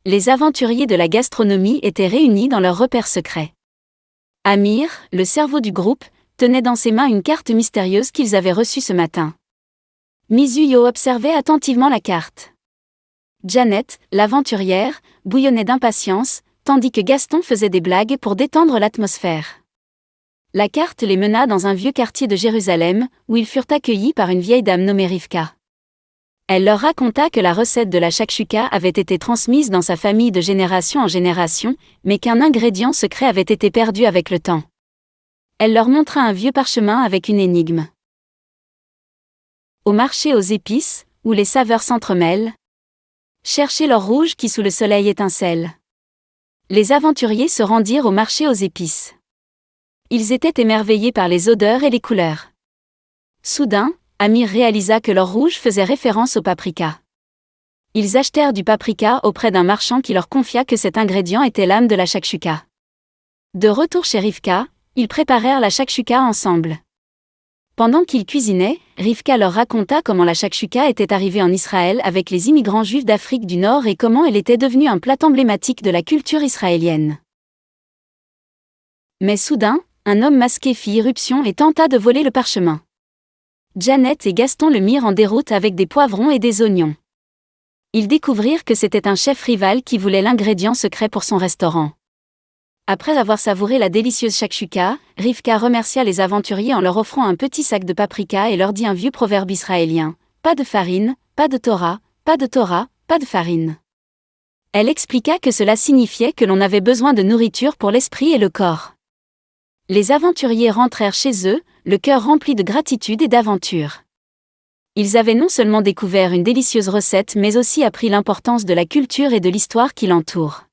Les aventuriers de la gastronomie étaient réunis dans leur repère secret. Amir, le cerveau du groupe, tenait dans ses mains une carte mystérieuse qu'ils avaient reçue ce matin. Mizuyo observait attentivement la carte. Janet, l'aventurière, bouillonnait d'impatience, tandis que Gaston faisait des blagues pour détendre l'atmosphère. La carte les mena dans un vieux quartier de Jérusalem, où ils furent accueillis par une vieille dame nommée Rivka. Elle leur raconta que la recette de la shakshuka avait été transmise dans sa famille de génération en génération, mais qu'un ingrédient secret avait été perdu avec le temps. Elle leur montra un vieux parchemin avec une énigme. Au marché aux épices, où les saveurs s'entremêlent, cherchez l'or rouge qui sous le soleil étincelle. Les aventuriers se rendirent au marché aux épices. Ils étaient émerveillés par les odeurs et les couleurs. Soudain, Amir réalisa que l'or rouge faisait référence au paprika. Ils achetèrent du paprika auprès d'un marchand qui leur confia que cet ingrédient était l'âme de la shakshuka. De retour chez Rivka, ils préparèrent la shakshuka ensemble. Pendant qu'ils cuisinaient, Rivka leur raconta comment la shakshuka était arrivée en Israël avec les immigrants juifs d'Afrique du Nord et comment elle était devenue un plat emblématique de la culture israélienne. Mais soudain, un homme masqué fit irruption et tenta de voler le parchemin. Janet et Gaston le mirent en déroute avec des poivrons et des oignons. Ils découvrirent que c'était un chef rival qui voulait l'ingrédient secret pour son restaurant. Après avoir savouré la délicieuse shakshuka, Rivka remercia les aventuriers en leur offrant un petit sac de paprika et leur dit un vieux proverbe israélien : pas de farine, pas de Torah, pas de Torah, pas de farine. Elle expliqua que cela signifiait que l'on avait besoin de nourriture pour l'esprit et le corps. Les aventuriers rentrèrent chez eux, le cœur rempli de gratitude et d'aventure. Ils avaient non seulement découvert une délicieuse recette mais aussi appris l'importance de la culture et de l'histoire qui l'entoure.